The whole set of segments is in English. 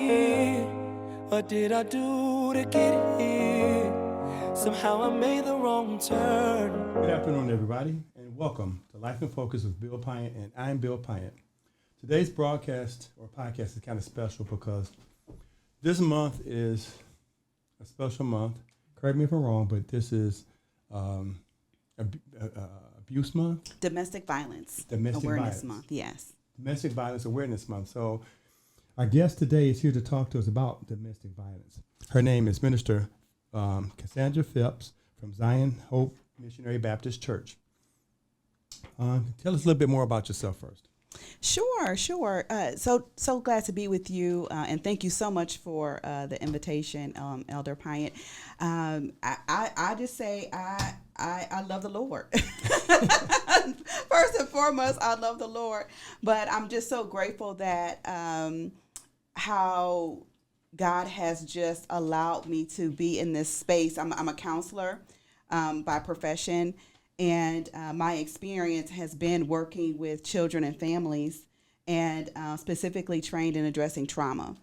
here? What did I do to get here? Somehow I made the wrong turn. Good afternoon, everybody, and welcome to Life in Focus with Bill Pyatt, and I'm Bill Pyatt. Today's broadcast or podcast is kind of special because this month is a special month. Correct me if I'm wrong, but this is Abuse Month? Domestic Violence Domestic Awareness Violence Month, yes. Domestic Violence Awareness Month. So our guest today is here to talk to us about domestic violence. Her name is Minister Cassandra Phelps from Zion Hope Missionary Baptist Church. Tell us a little bit more about yourself first. Sure. So glad to be with you, and thank you so much for the invitation, Elder Pyatt. I just say I love the Lord. First and foremost, I love the Lord, but I'm just so grateful that how God has just allowed me to be in this space. I'm a counselor by profession. And my experience has been working with children and families, and specifically trained in addressing trauma.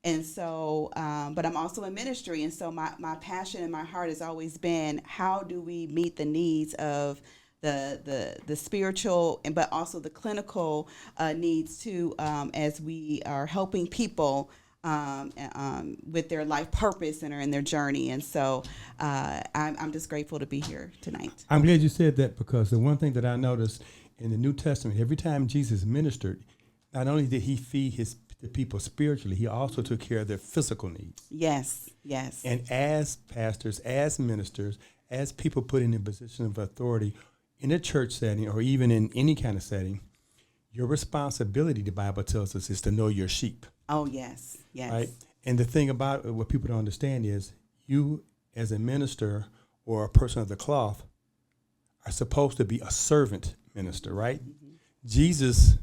And so, but I'm also in ministry. And so my passion and my heart has always been, how do we meet the needs of the spiritual, but also the clinical needs too, as we are helping people with their life purpose and are in their journey. And so I'm just grateful to be here tonight. I'm glad you said that, because the one thing that I noticed in the New Testament, every time Jesus ministered, not only did he feed the people spiritually, he also took care of their physical needs. Yes. And as pastors, as ministers, as people put in a position of authority in a church setting or even in any kind of setting, your responsibility, the Bible tells us, is to know your sheep. Oh, yes. Right? And the thing about what people don't understand is, you as a minister or a person of the cloth are supposed to be a servant minister, right? Mm-hmm. Jesus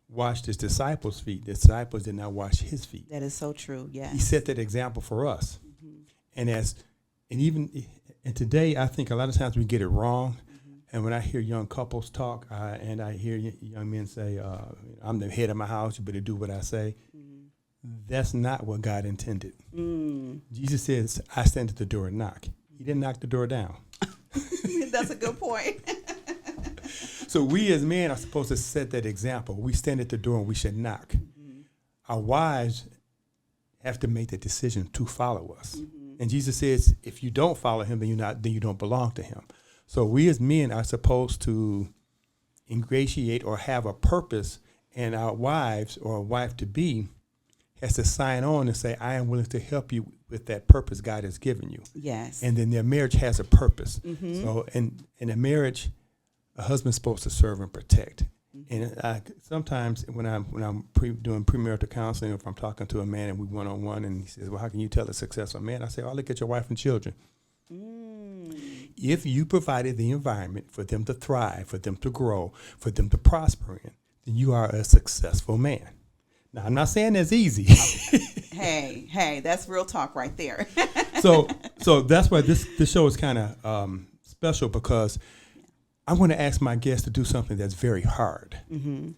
washed his disciples' feet. The disciples did not wash his feet. That is so true, yes. He set that example for us. Mm-hmm. And today, I think a lot of times we get it wrong. Mm-hmm. And when I hear young couples talk, and I hear young men say, I'm the head of my house, you better do what I say. Mm-hmm. That's not what God intended. Jesus says, I stand at the door and knock. He didn't knock the door down. That's a good point. So we as men are supposed to set that example. We stand at the door and we should knock. Mm-hmm. Our wives have to make the decision to follow us. Mm-hmm. And Jesus says, if you don't follow him, then you don't belong to him. So we as men are supposed to ingratiate or have a purpose, and our wives or a wife to be has to sign on and say, I am willing to help you with that purpose God has given you. Yes. And then their marriage has a purpose. Mm-hmm. So in a marriage, a husband's supposed to serve and protect. Mm-hmm. And sometimes when I'm doing premarital counseling, or if I'm talking to a man and we one-on-one, and he says, well, how can you tell a successful man? I say, look at your wife and children. If you provided the environment for them to thrive, for them to grow, for them to prosper in, then you are a successful man. Now, I'm not saying that's easy. Hey, that's real talk right there. So that's why this show is kind of special, because I want to ask my guests to do something that's very hard. Mm-hmm.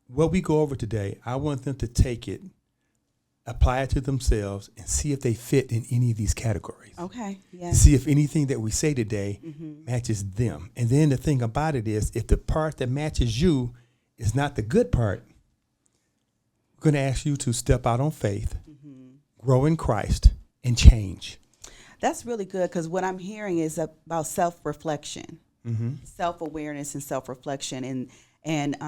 What we go over today, I want them to take it, apply it to themselves, and see if they fit in any of these categories. Okay, yes. See if anything that we say today matches them. And then the thing about it is, if the part that matches you is not the good part, we're going to ask you to step out on faith, grow in Christ, and change. That's really good, because what I'm hearing is about self-reflection, self-awareness and self-reflection. And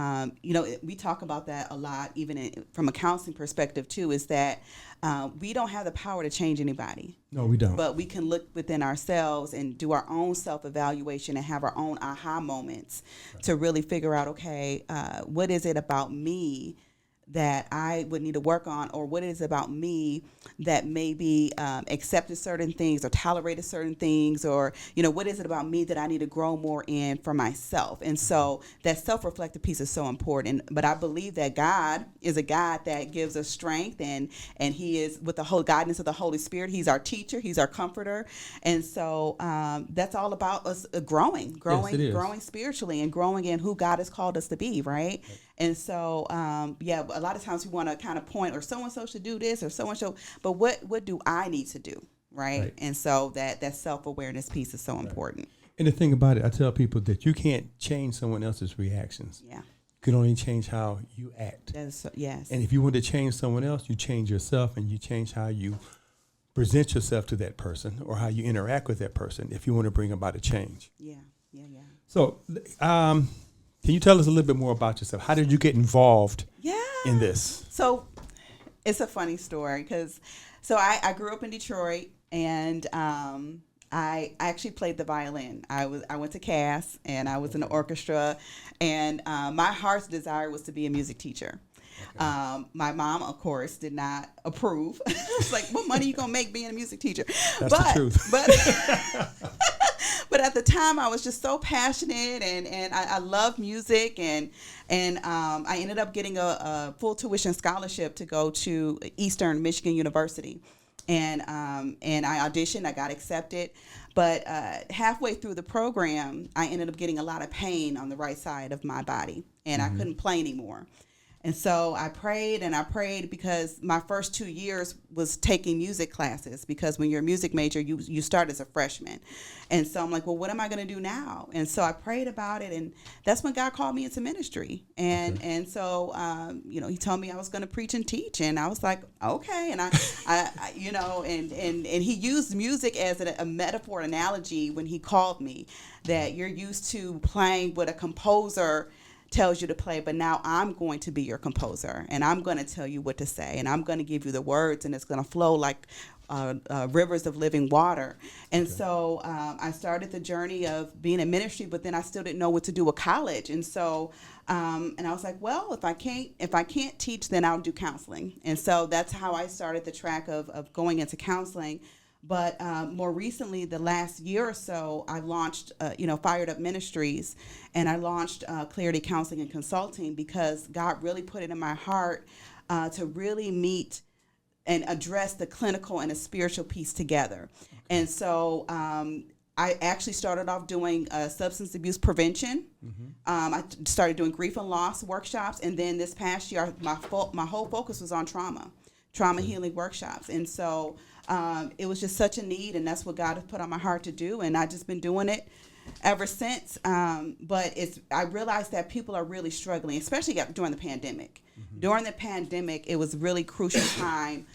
we talk about that a lot, even from a counseling perspective, too, is that we don't have the power to change anybody. No, we don't. But we can look within ourselves and do our own self-evaluation and have our own aha moments to really figure out, okay, what is it about me that I would need to work on, or what is about me that maybe accepted certain things or tolerated certain things, or, what is it about me that I need to grow more in for myself? And so that self-reflective piece is so important. But I believe that God is a God that gives us strength, and he is, with the whole guidance of the Holy Spirit, he's our teacher, he's our comforter. And so that's all about us growing Yes, spiritually and growing in who God has called us to be, right? And so, yeah, a lot of times we want to kind of point, or so-and-so should do this, or so-and-so, but what do I need to do, right? And so that self-awareness piece is so important. And the thing about it, I tell people that you can't change someone else's reactions. Yeah. You can only change how you act. That is so, yes. And if you want to change someone else, you change yourself, and you change how you present yourself to that person or how you interact with that person if you want to bring about a change. Yeah. So, can you tell us a little bit more about yourself? How did you get involved in this? So, it's a funny story because, I grew up in Detroit, and I actually played the violin. I went to Cass, and I was in the orchestra, and my heart's desire was to be a music teacher. Okay. My mom, of course, did not approve. It's like, what money you gonna make being a music teacher? That's the truth. But at the time, I was just so passionate, and I love music, and I ended up getting a full tuition scholarship to go to Eastern Michigan University, and I auditioned, I got accepted, but halfway through the program, I ended up getting a lot of pain on the right side of my body, and I couldn't play anymore. And so I prayed and I prayed, because my first 2 years was taking music classes, because when you're a music major, you start as a freshman. And so I'm like, well, what am I going to do now? And so I prayed about it, and that's when God called me into ministry. And so, he told me I was going to preach and teach, and I was like, okay. And I and he used music as a metaphor, analogy, when he called me, that you're used to playing with a composer tells you to play, but now I'm going to be your composer, and I'm going to tell you what to say, and I'm going to give you the words, and it's going to flow like rivers of living water. And so I started the journey of being in ministry, but then I still didn't know what to do with college. And so and I was like, well, if I can't teach, then I'll do counseling. And so that's how I started the track of going into counseling. But more recently, the last year or so, I launched, Fired Up Ministries, and I launched Clarity Counseling and Consulting, because God really put it in my heart to really meet and address the clinical and the spiritual piece together. Okay. And so I actually started off doing substance abuse prevention. Mm-hmm. I started doing grief and loss workshops, and then this past year, my whole focus was on trauma healing workshops. And so it was just such a need, and that's what God has put on my heart to do, and I've just been doing it ever since. But I realized that people are really struggling, especially during the pandemic. Mm-hmm. During the pandemic, it was really crucial time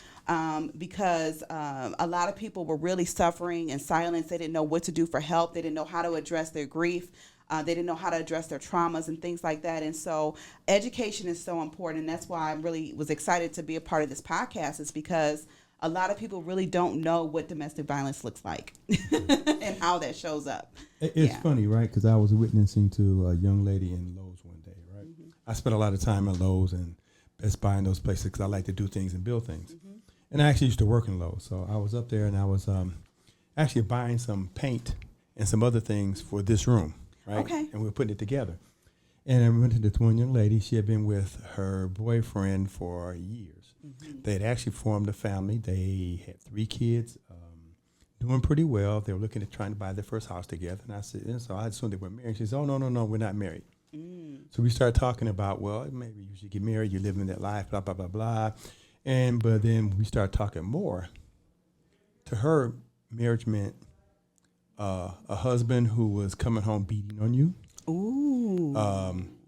because a lot of people were really suffering in silence. They didn't know what to do for help. They didn't know how to address their grief. They didn't know how to address their traumas and things like that. And so education is so important. And that's why I really was excited to be a part of this podcast, is because a lot of people really don't know what domestic violence looks like and how that shows up. It's funny, right? Because I was witnessing to a young lady in Lowe's one day, right? Mm-hmm. I spent a lot of time at Lowe's and Best Buy and those places because I like to do things and build things. Mm-hmm. And I actually used to work in Lowe's. So I was up there, and I was actually buying some paint and some other things for this room, right? Okay. And we were putting it together. And I went to this one young lady. She had been with her boyfriend for years. Mm-hmm. They had actually formed a family. They had 3 kids, doing pretty well. They were looking at trying to buy their first house together. And I said, and so I assumed they were married. She said, oh, no, we're not married. Mm. So we started talking about, well, maybe you should get married. You're living that life, blah, blah, blah, blah. But then we started talking more. To her, marriage meant a husband who was coming home beating on you. Ooh.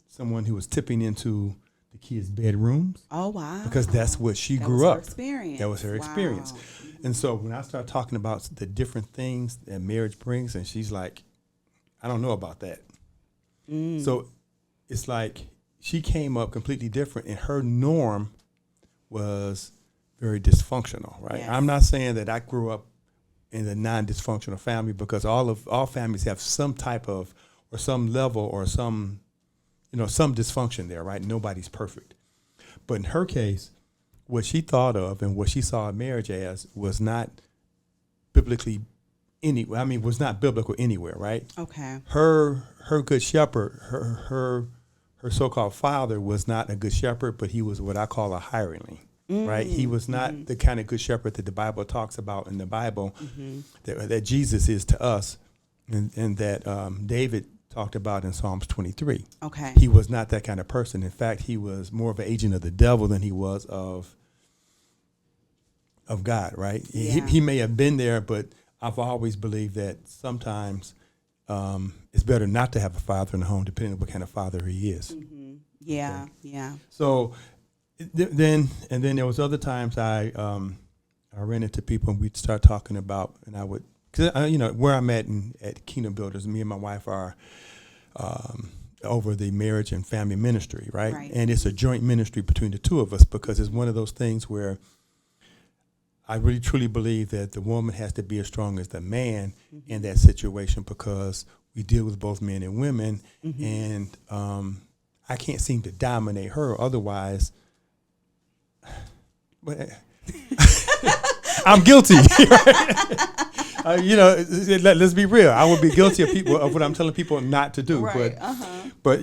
Someone who was tipping into the kids' bedrooms. Oh, wow. Because that's what she grew up. That was her experience. And so when I started talking about the different things that marriage brings, and she's like, I don't know about that. Mm. So it's like she came up completely different, and her norm was very dysfunctional, right? Yes. I'm not saying that I grew up in a non-dysfunctional family, because all families have some type of, or some level, or some dysfunction there, right? Nobody's perfect. But in her case, what she thought of and what she saw marriage as was not biblically was not biblical anywhere, right? Okay. Her good shepherd, her so-called father was not a good shepherd, but he was what I call a hireling. Mm-hmm. Right? He was not the kind of good shepherd that the Bible talks about in the Bible, that Jesus is to us, and that David talked about in Psalms 23. Okay. He was not that kind of person. In fact, he was more of an agent of the devil than he was of God, right? Yeah. He may have been there, but I've always believed that sometimes it's better not to have a father in the home, depending on what kind of father he is. Mm-hmm. Yeah, Okay. yeah. So then there was other times I ran into people and we'd start talking about, and I would, cause where I'm at Kingdom Builders, me and my wife are over the marriage and family ministry, right? Right. And it's a joint ministry between the two of us because it's one of those things where I really truly believe that the woman has to be as strong as the man in that situation because we deal with both men and women, and I can't seem to dominate her. Otherwise, I'm guilty. Let's be real. I would be guilty of what I'm telling people not to do. Right. But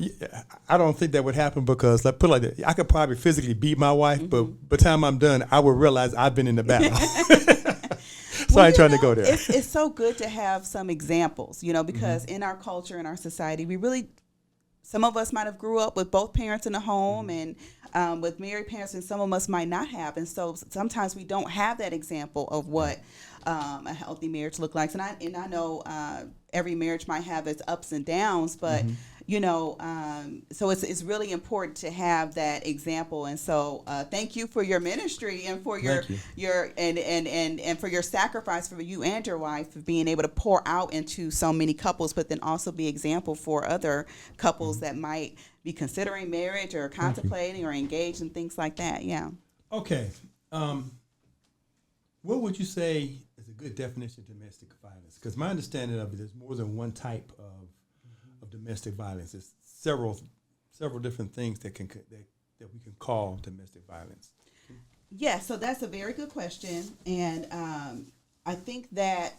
I don't think that would happen because, put it like that, I could probably physically beat my wife, but by the time I'm done, I would realize I've been in the battle. So I ain't trying to go there. It's so good to have some examples, because in our culture, in our society, some of us might have grew up with both parents in the home and with married parents, and some of us might not have. And so sometimes we don't have that example of what a healthy marriage looks like. And I know every marriage might have its ups and downs, but so it's really important to have that example. And so thank you for your ministry and for your and for your sacrifice for you and your wife for being able to pour out into so many couples, but then also be example for other couples that might be considering marriage or contemplating or engaged and things like that. Yeah. Okay. What would you say is a good definition of domestic violence? Because my understanding of it is more than one type of domestic violence. It's several different things that we can call domestic violence. Yeah, so that's a very good question, and I think that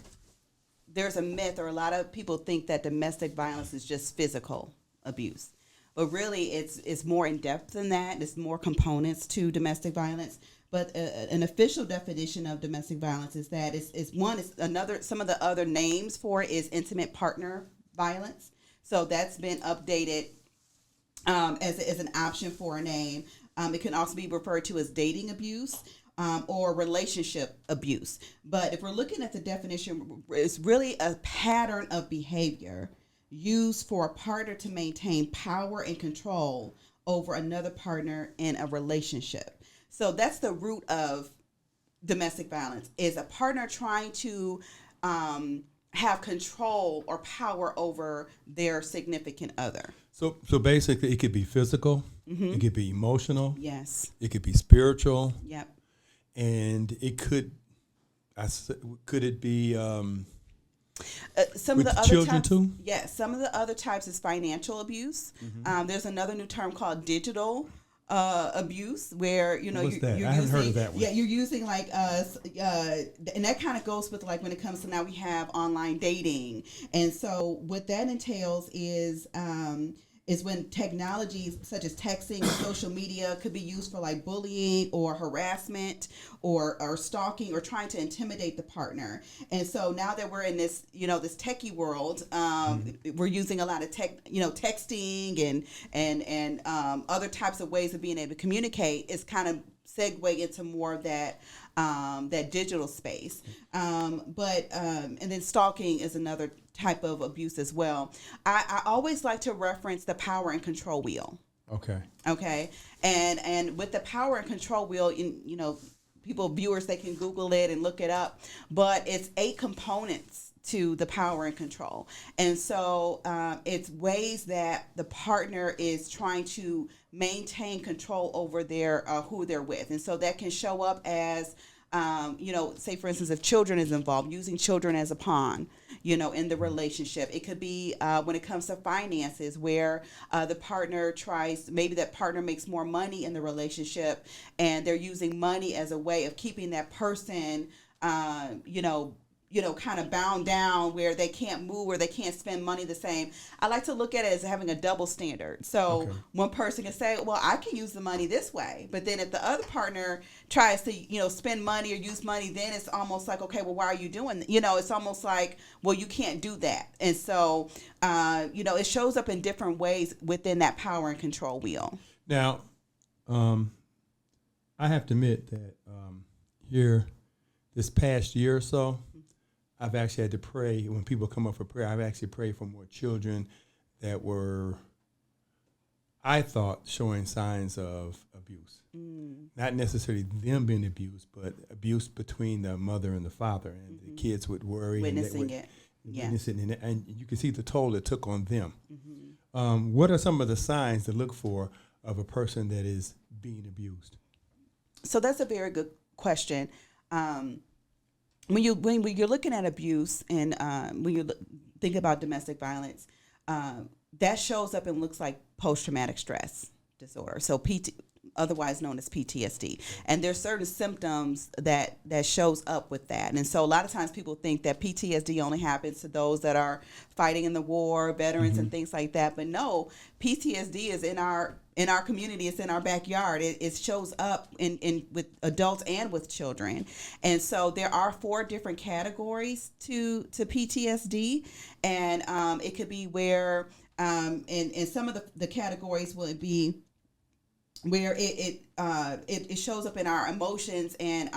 there's a myth, or a lot of people think that domestic violence is just physical abuse, but really it's more in depth than that. There's more components to domestic violence. But an official definition of domestic violence is that some of the other names for it is intimate partner violence. So that's been updated as an option for a name. It can also be referred to as dating abuse or relationship abuse. But if we're looking at the definition, it's really a pattern of behavior used for a partner to maintain power and control over another partner in a relationship. So that's the root of domestic violence, is a partner trying to have control or power over their significant other. So basically, it could be physical, it could be emotional, Yes. it could be spiritual, Yep. and it could it be Some with of the the other children types, too? Yes, some of the other types is financial abuse. There's another new term called digital abuse, where What's that? you're I haven't using, heard of that one. Yeah, you're using and that kind of goes with when it comes to now we have online dating, and so what that entails is when technologies such as texting or social media could be used for bullying or harassment or stalking or trying to intimidate the partner. And so now that we're in this, this techie world, we're using a lot of texting and other types of ways of being able to communicate. It's kind of segue into more of that digital space. And then stalking is another type of abuse as well. I always like to reference the power and control wheel. Okay. And with the power and control wheel, viewers, they can Google it and look it up, but it's 8 components to the power and control. And so it's ways that the partner is trying to maintain control over their who they're with. And so that can show up as, say, for instance, if children is involved, using children as a pawn, in the relationship. It could be when it comes to finances, where the partner maybe that partner makes more money in the relationship, and they're using money as a way of keeping that person, kind of bound down where they can't move or they can't spend money the same. I like to look at it as having a double standard. So one person can say, well, I can use the money this way. But then if the other partner tries to, spend money or use money, then it's almost like, okay, well, why are you doing that? It's almost like, well, you can't do that. And so, it shows up in different ways within that power and control wheel. Now, I have to admit that here this past year or so, I've actually had to pray. When people come up for prayer, I've actually prayed for more children that were, I thought, showing signs of abuse. Not necessarily them being abused, but abuse between the mother and the father. And the kids would worry. Witnessing it. Witnessing it. And you can see the toll it took on them. What are some of the signs to look for of a person that is being abused? So that's a very good question. When you're looking at abuse and when you think about domestic violence, that shows up and looks like post-traumatic stress disorder. So otherwise known as PTSD. And there's certain symptoms that shows up with that. And so a lot of times people think that PTSD only happens to those that are fighting in the war, veterans and things like that. But no, PTSD is in our community. It's in our backyard. It shows up in with adults and with children. And so there are 4 different categories to PTSD. And it could be where, and some of the categories would be where it shows up in our emotions and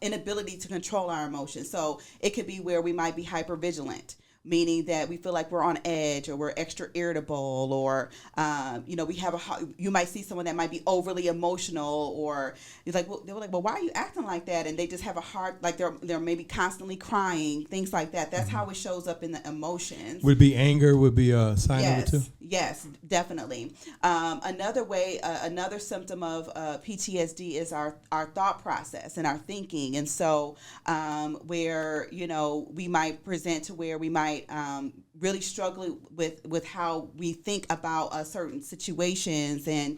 inability to control our emotions. So it could be where we might be hypervigilant, meaning that we feel like we're on edge or we're extra irritable, or we have you might see someone that might be overly emotional, or they were like, well, why are you acting like that? And they just have a hard, like they're maybe constantly crying, things like that. That's how it shows up in the emotions. Would be anger would be a sign of it too? Yes, definitely. Another symptom of PTSD is our thought process and our thinking. And so where, we might present to where we might really struggle with how we think about certain situations, and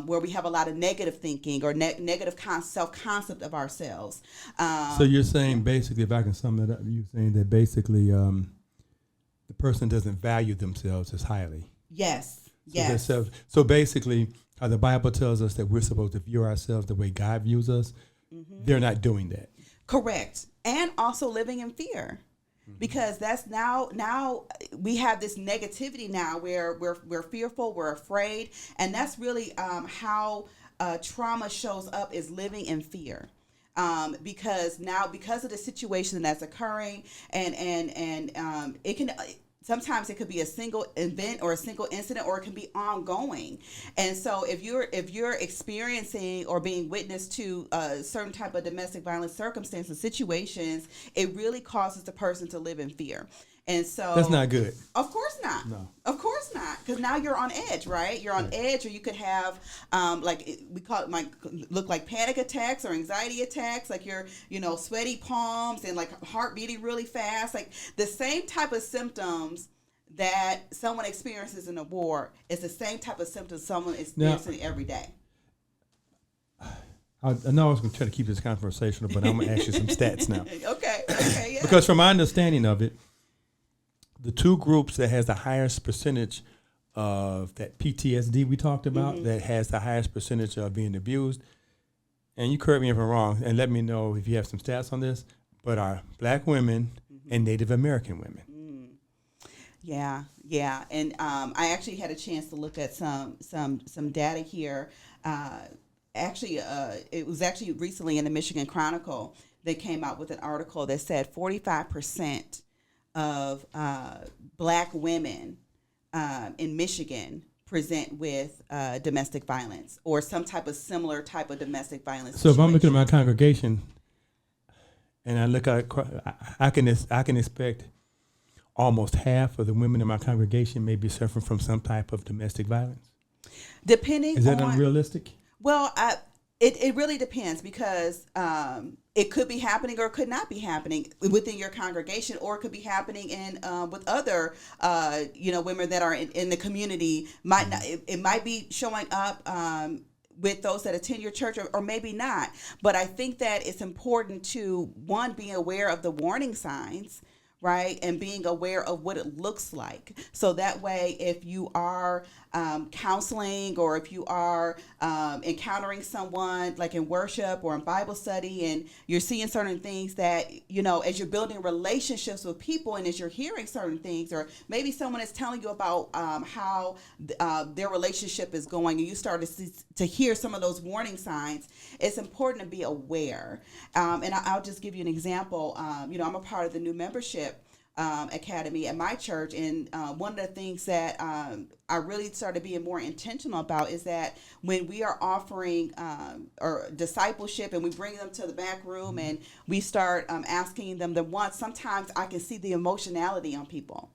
where we have a lot of negative thinking or negative self-concept of ourselves. So you're saying basically, if I can sum that up, you're saying that basically the person doesn't value themselves as highly. Yes. So basically, how the Bible tells us that we're supposed to view ourselves the way God views us, they're not doing that. Correct. And also living in fear. Because that's now we have this negativity now where we're fearful, we're afraid, and that's really how trauma shows up, is living in fear. Because of the situation that's occurring, and it can. Sometimes it could be a single event or a single incident, or it can be ongoing. And so if you're experiencing or being witness to a certain type of domestic violence circumstances, situations, it really causes the person to live in fear. And so that's not good. Of course not. No. Of course not. Because now you're on edge, right? You're on edge, or you could have we call it, might look like panic attacks or anxiety attacks, like you're, sweaty palms and like heart beating really fast, like the same type of symptoms that someone experiences in a war is the same type of symptoms someone is experiencing every day. I know I was going to try to keep this conversational, but I'm going to ask you some stats now. Okay, yeah. Because from my understanding of it, the 2 groups that has the highest percentage of that PTSD we talked about, that has the highest percentage of being abused, and you correct me if I'm wrong, and let me know if you have some stats on this, but are Black women and Native American women. Yeah. And I actually had a chance to look at some data here. It was actually recently in the Michigan Chronicle. They came out with an article that said 45% of Black women in Michigan present with domestic violence or some type of similar type of domestic violence. So situation. if I'm looking at my congregation and I look at, I can expect almost half of the women in my congregation may be suffering from some type of domestic violence. Depending, is that unrealistic? Well, it really depends, because it could be happening or it could not be happening within your congregation, or it could be happening in with other women that are in the community. It might be showing up with those that attend your church, or maybe not. But I think that it's important to, one, be aware of the warning signs, right? And being aware of what it looks like. So that way, if you are counseling, or if you are encountering someone like in worship or in Bible study, and you're seeing certain things that, as you're building relationships with people, and as you're hearing certain things, or maybe someone is telling you about how their relationship is going, and you start to hear some of those warning signs, it's important to be aware. And I'll just give you an example. I'm a part of the new membership academy at my church, and one of the things that I really started being more intentional about is that when we are offering or discipleship, and we bring them to the back room, and we start asking them sometimes I can see the emotionality on people.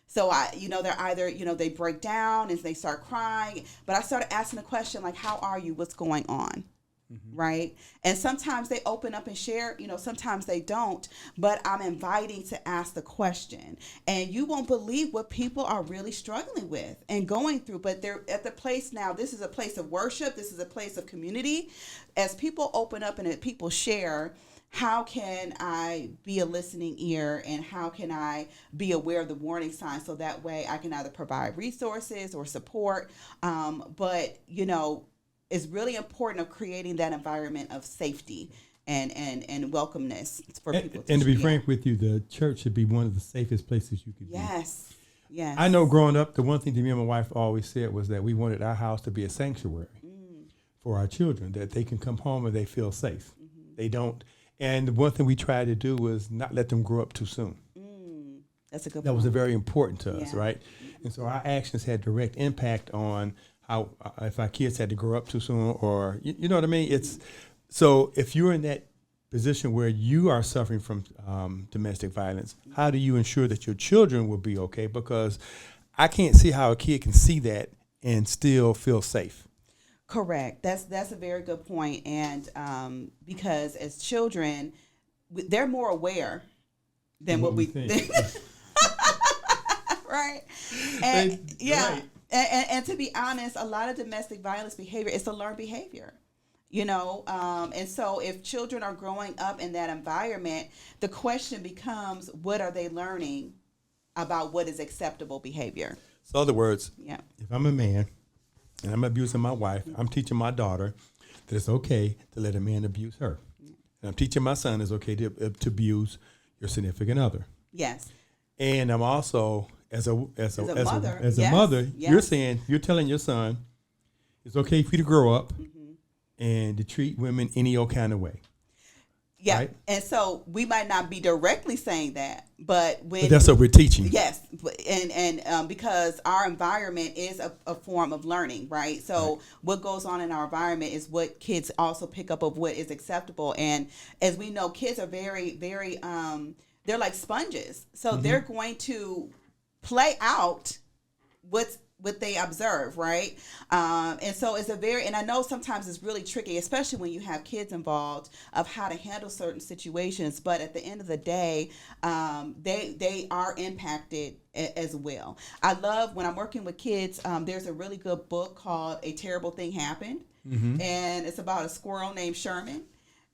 So they're either, they break down and they start crying, but I started asking the question, like, how are you? What's going on? Mm-hmm. Right. And sometimes they open up and share, sometimes they don't, but I'm inviting to ask the question. And you won't believe what people are really struggling with and going through. But they're at the place now. This is a place of worship. This is a place of community. As people open up and people share, how can I be a listening ear, and how can I be aware of the warning signs, so that way I can either provide resources or support. But it's really important of creating that environment of safety and welcomeness for people. And to be frank with you, the church should be one of the safest places you could be. Yes. I know growing up, the one thing that me and my wife always said was that we wanted our house to be a sanctuary for our children, that they can come home and they feel safe. Mm-hmm. They don't. And the one thing we tried to do was not let them grow up too soon. That's a good point. That was very important to us, right? And so our actions had direct impact on how if our kids had to grow up too soon, or you know what I mean. It's so if you're in that position where you are suffering from domestic violence, how do you ensure that your children will be okay? Because I can't see how a kid can see that and still feel safe. Correct. That's a very good point. And because as children, they're more aware than what we think. Right. And right. And to be honest, a lot of domestic violence behavior is a learned behavior, and so if children are growing up in that environment, the question becomes, what are they learning about what is acceptable behavior? So, in other words, if I'm a man and I'm abusing my wife, I'm teaching my daughter that it's okay to let a man abuse her. And I'm teaching my son it's okay to abuse your significant other. Yes. And I'm also as a mother, yes. you're telling your son it's okay for you to grow up and to treat women any old kind of way. Yeah. Right? And so we might not be directly saying that, but that's what we're teaching. Yes. And because our environment is a form of learning, right? So what goes on in our environment is what kids also pick up of what is acceptable. And as we know, kids are very, very, they're like sponges. So they're going to play out what they observe, right? And so it's and I know sometimes it's really tricky, especially when you have kids involved, of how to handle certain situations. But at the end of the day, they are impacted as well. I love when I'm working with kids, there's a really good book called A Terrible Thing Happened. And it's about a squirrel named Sherman.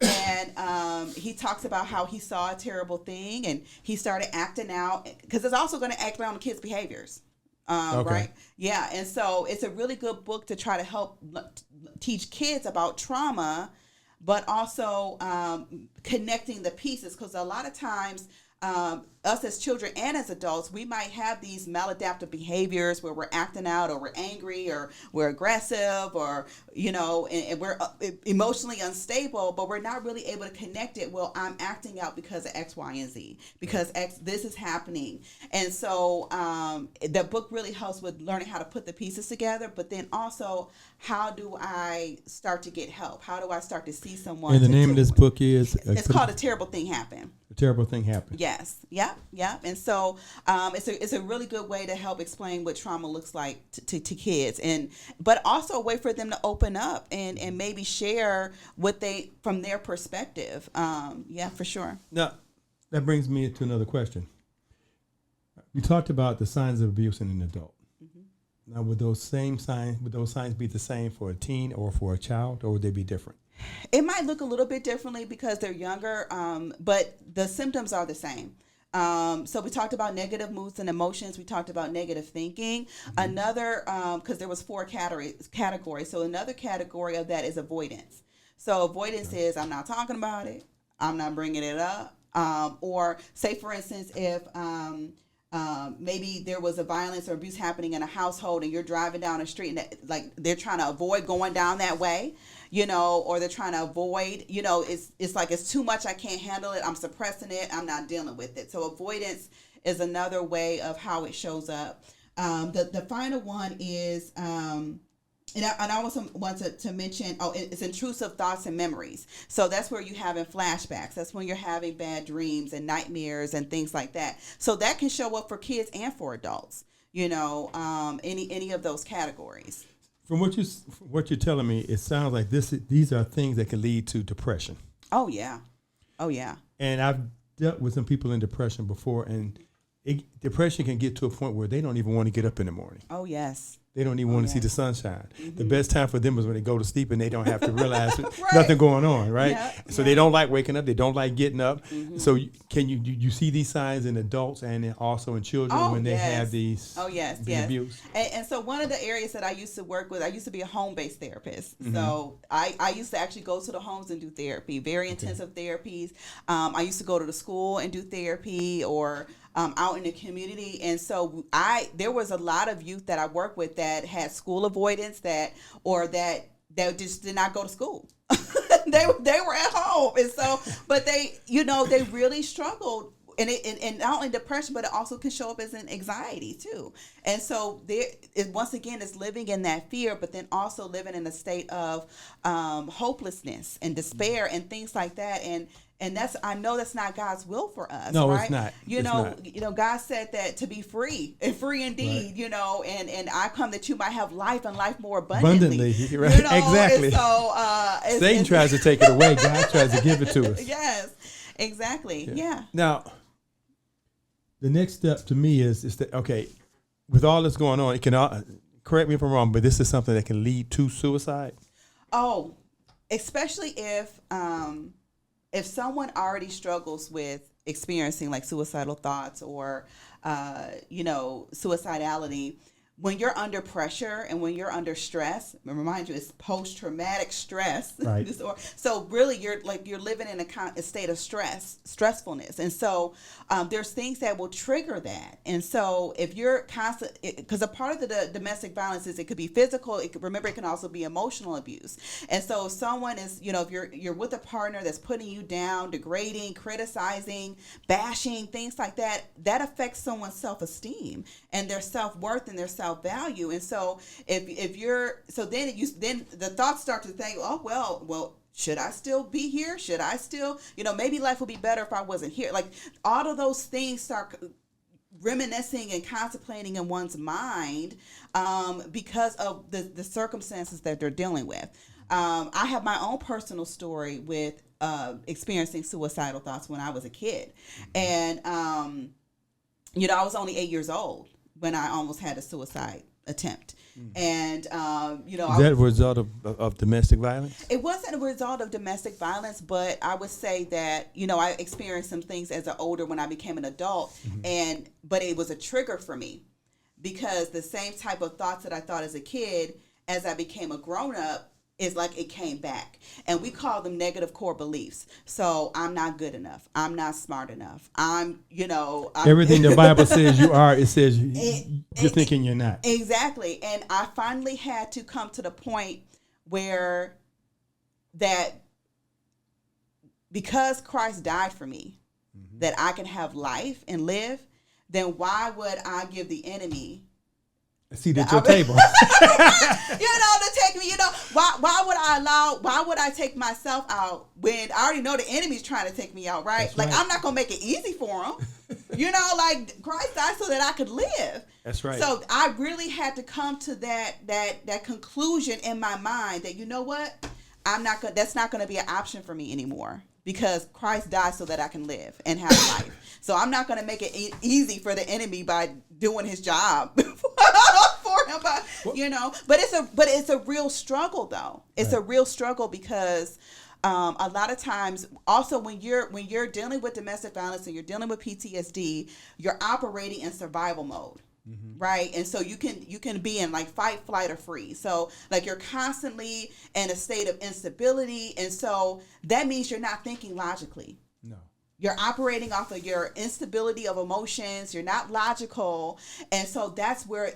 And he talks about how he saw a terrible thing and he started acting out, because it's also going to act around the kids' behaviors. Right? Yeah. And so it's a really good book to try to help teach kids about trauma, but also connecting the pieces, because a lot of times us as children and as adults, we might have these maladaptive behaviors where we're acting out, or we're angry, or we're aggressive, or, and we're emotionally unstable, but we're not really able to connect it. Well, I'm acting out because of X, Y, and Z, because this is happening. And so the book really helps with learning how to put the pieces together, but then also, how do I start to get help? How do I start to see someone? And the name of this book is? It's called A Terrible Thing Happened. A Terrible Thing Happened. Yes. Yep. And so it's a really good way to help explain what trauma looks like to kids, but also a way for them to open up and maybe share what from their perspective. For sure. Now, that brings me to another question. You talked about the signs of abuse in an adult. Now, would those signs be the same for a teen or for a child, or would they be different? It might look a little bit differently because they're younger, but the symptoms are the same. So we talked about negative moods and emotions. We talked about negative thinking. Another, because there was 4 categories. So another category of that is avoidance. So avoidance is I'm not talking about it. I'm not bringing it up. Or say, for instance, if maybe there was a violence or abuse happening in a household and you're driving down a street and like they're trying to avoid going down that way, or they're trying to avoid, it's like it's too much. I can't handle it. I'm suppressing it. I'm not dealing with it. So avoidance is another way of how it shows up. The final one is, and I also want to mention, it's intrusive thoughts and memories. So that's where you're having flashbacks. That's when you're having bad dreams and nightmares and things like that. So that can show up for kids and for adults, any of those categories. From what you're telling me, it sounds like these are things that can lead to depression. Oh, yeah. Oh, yeah. And I've dealt with some people in depression before, and depression can get to a point where they don't even want to get up in the morning. Oh, yes. They don't even want to see the sunshine. Mm-hmm. The best time for them is when they go to sleep and they don't have to realize Right. nothing going on, right? Yeah, So they don't like waking up. They don't like getting up. Mm-hmm. So can you see these signs in adults and also in children when they have these yes. abuse? And so one of the areas that I used to work with, I used to be a home-based therapist. Mm-hmm. So I used to actually go to the homes and do therapy, very intensive therapies. I used to go to the school and do therapy or out in the community. And so there was a lot of youth that I worked with that had school avoidance that just did not go to school. they were at home. And so, but they really struggled. And not only depression, but it also can show up as an anxiety too. And so once again, it's living in that fear, but then also living in a state of hopelessness and despair and things like that. And I know that's not God's will for us. No, right? It's not. God said that to be free and free indeed, right. And I come that you might have life and life more abundantly. Right? Exactly. And so, Satan tries to take it away. God tries to give it to us. Yes, exactly. Yeah. Now, the next step to me is that, okay, with all that's going on, it can, correct me if I'm wrong, but this is something that can lead to suicide? Oh, especially if someone already struggles with experiencing like suicidal thoughts or, suicidality, when you're under pressure and when you're under stress, remind you, it's post-traumatic stress. Right. So really you're living in a state of stressfulness. And so there's things that will trigger that. And so if you're constant, because a part of the domestic violence is it could be physical, it can also be emotional abuse. And so if someone is, if you're with a partner that's putting you down, degrading, criticizing, bashing, things like that, that affects someone's self-esteem and their self-worth and their self-value. And so then the thoughts start to think, oh, well, should I still be here? Should I still, maybe life would be better if I wasn't here. Like all of those things start reminiscing and contemplating in one's mind because of the circumstances that they're dealing with. I have my own personal story with experiencing suicidal thoughts when I was a kid. And, I was only 8 years old when I almost had a suicide attempt. And, Is that a result of domestic violence? It wasn't a result of domestic violence, but I would say that, I experienced some things as an older when I became an adult, but it was a trigger for me because the same type of thoughts that I thought as a kid, as I became a grown up, is like it came back. And we call them negative core beliefs. So I'm not good enough. I'm not smart enough. Everything the Bible says you are, it says you're thinking you're not. Exactly. And I finally had to come to the point where that because Christ died for me, that I can have life and live, then why would I give the enemy a seat at your table? To take me, why would I take myself out when I already know the enemy's trying to take me out, right? That's like, right. I'm not going to make it easy for him. Christ died so that I could live. That's right. So I really had to come to that conclusion in my mind that, you know what? That's not going to be an option for me anymore. Because Christ died so that I can live and have life. So I'm not going to make it easy for the enemy by doing his job for for him, but it's a real struggle though. It's a real struggle because a lot of times also when you're dealing with domestic violence and you're dealing with PTSD, you're operating in survival mode. Right. And so you can be in like fight, flight, or freeze. So like you're constantly in a state of instability. And so that means you're not thinking logically. No. You're operating off of your instability of emotions. You're not logical. And so that's where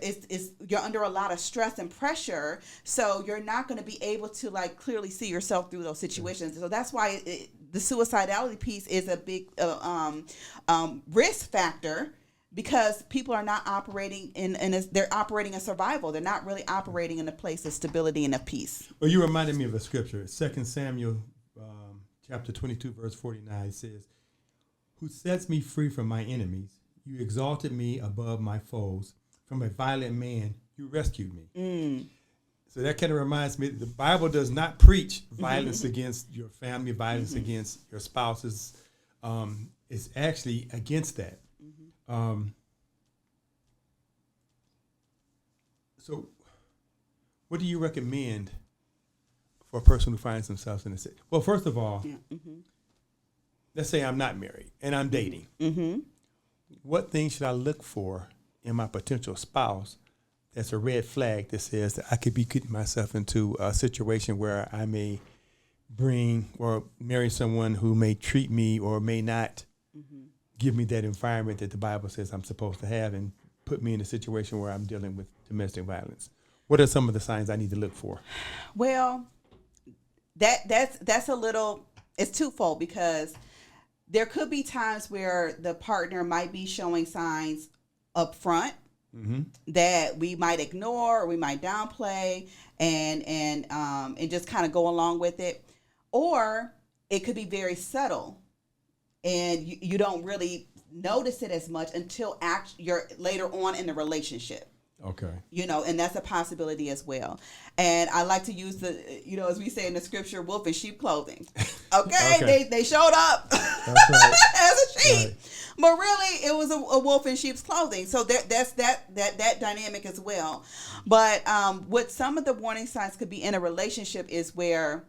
you're under a lot of stress and pressure. So you're not going to be able to like clearly see yourself through those situations. So that's why the suicidality piece is a big risk factor. Because people are not operating they're operating in survival. They're not really operating in a place of stability and of peace. Well, you reminded me of a scripture, 2 Samuel chapter 22, verse 49. It says, "Who sets me free from my enemies? You exalted me above my foes. From a violent man, you rescued me." So that kind of reminds me that the Bible does not preach violence against your family, violence against your spouses. It's actually against that. So what do you recommend for a person who finds themselves in a situation? Well, first of all, let's say I'm not married and I'm dating. What things should I look for in my potential spouse that's a red flag that says that I could be getting myself into a situation where I may bring or marry someone who may treat me or may not give me that environment that the Bible says I'm supposed to have and put me in a situation where I'm dealing with domestic violence? What are some of the signs I need to look for? Well, that's a little, it's twofold because there could be times where the partner might be showing signs up front that we might ignore or we might downplay and just kind of go along with it. Or it could be very subtle. And you don't really notice it as much until you're later on in the relationship. Okay. And that's a possibility as well. And I like to use as we say in the scripture, wolf in sheep clothing. Okay. They showed up as a sheep. Right. But really it was a wolf in sheep's clothing. So that's that dynamic as well. But what some of the warning signs could be in a relationship is where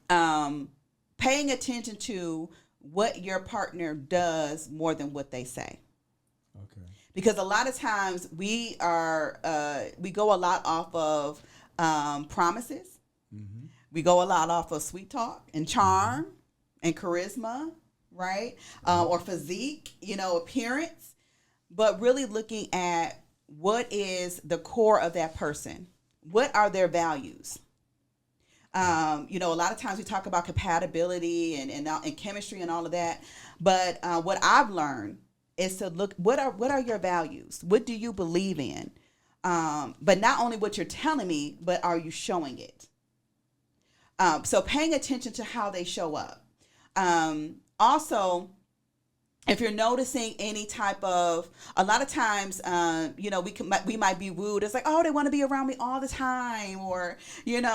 paying attention to what your partner does more than what they say. Okay. Because a lot of times we go a lot off of promises. We go a lot off of sweet talk and charm and charisma, right? Or physique, appearance. But really looking at what is the core of that person. What are their values? A lot of times we talk about compatibility and chemistry and all of that. But what I've learned is to look, what are your values? What do you believe in? But not only what you're telling me, but are you showing it? So paying attention to how they show up. Also, if you're noticing any type of, a lot of times, we might be wooed. It's like, oh, they want to be around me all the time, or and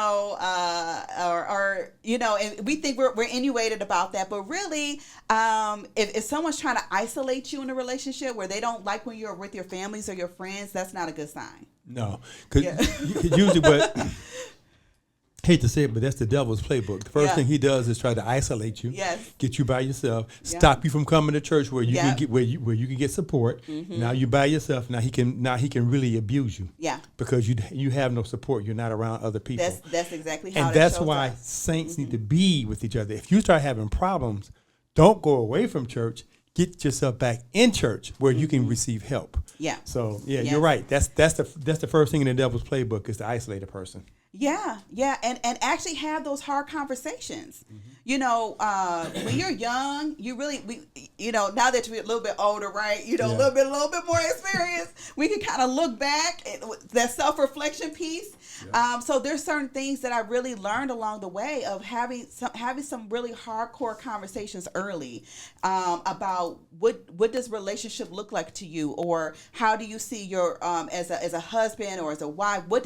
we think we're innuated about that. But really, if someone's trying to isolate you in a relationship where they don't like when you're with your families or your friends, that's not a good sign. No, because usually what. Hate to say it, but that's the devil's playbook. The first thing he does is try to isolate you, get you by yourself, stop you from coming to church where you can get where you can get support. Now you by yourself. Now he can really abuse you. Yeah, because you have no support. You're not around other people. That's exactly how. And that's why saints need to be with each other. If you start having problems, don't go away from church. Get yourself back in church where you can receive help. Yeah. So you're right. That's the first thing in the devil's playbook is to isolate a person. Yeah, and actually have those hard conversations. When you're young, you really now that you're a little bit older, right? A little bit more experience. We can kind of look back at that self-reflection piece. Yeah. So there's certain things that I really learned along the way of having some really hardcore conversations early about what does relationship look like to you, or how do you see your as a husband or as a wife? What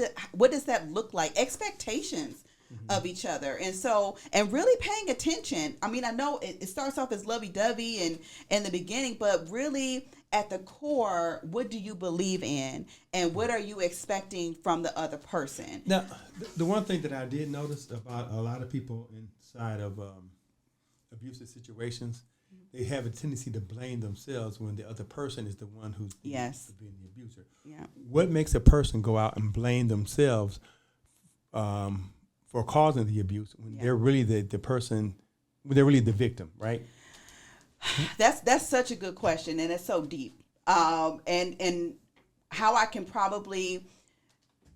does that look like? Expectations of each other, and really paying attention. I mean, I know it starts off as lovey-dovey and in the beginning, but really at the core, what do you believe in, and what are you expecting from the other person? Now, the one thing that I did notice about a lot of people inside of abusive situations, they have a tendency to blame themselves when the other person is the one who's being the abuser. Yeah. What makes a person go out and blame themselves for causing the abuse when they're really the person, when they're really the victim, right? That's such a good question, and it's so deep. And how I can probably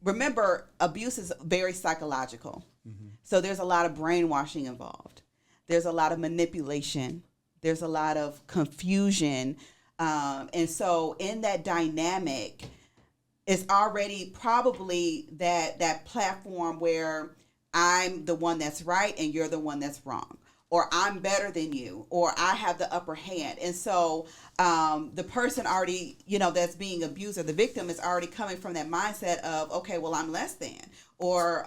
remember, abuse is very psychological. Mm-hmm. So there's a lot of brainwashing involved. There's a lot of manipulation. There's a lot of confusion. And so in that dynamic, it's already probably that platform where I'm the one that's right and you're the one that's wrong, or I'm better than you, or I have the upper hand. And so the person already, that's being abused, or the victim, is already coming from that mindset of, okay, well, I'm less than, or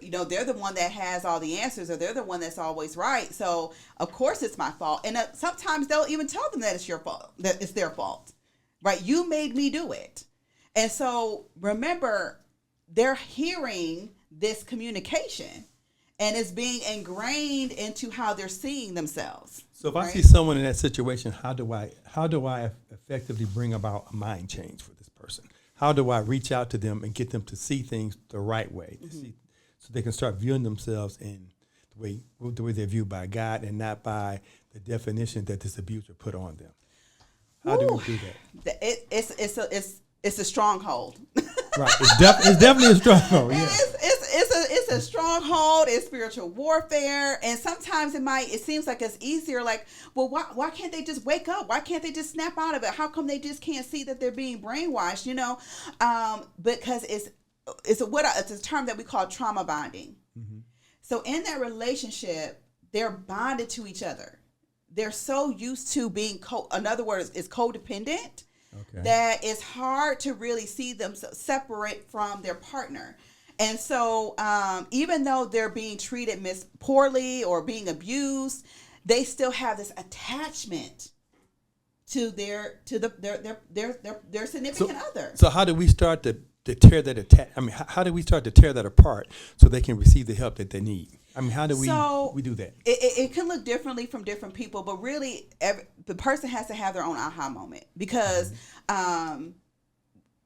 they're the one that has all the answers, or they're the one that's always right. So of course it's my fault. And sometimes they'll even tell them that it's your fault, that it's their fault, right? You made me do it. And so remember, they're hearing this communication, and it's being ingrained into how they're seeing themselves. So if I see someone in that situation, how do I effectively bring about a mind change for this person? How do I reach out to them and get them to see things the right way, so they can start viewing themselves in the way they're viewed by God, and not by the definition that this abuser put on them? How do we do that? It's a stronghold. Right. It's definitely a stronghold. Yeah. It's a stronghold. It's spiritual warfare, and sometimes it seems like it's easier. Like, well, why can't they just wake up? Why can't they just snap out of it? How come they just can't see that they're being brainwashed? Because it's a term that we call trauma bonding. Mm-hmm. So in that relationship, they're bonded to each other. They're so used to being in other words, is codependent. Okay. That it's hard to really see them separate from their partner. And so even though they're being treated poorly or being abused, they still have this attachment to their significant other. So how do we start to tear that how do we start to tear that apart so they can receive the help that they need? I mean, how do we do that? It can look differently from different people, but really the person has to have their own aha moment, because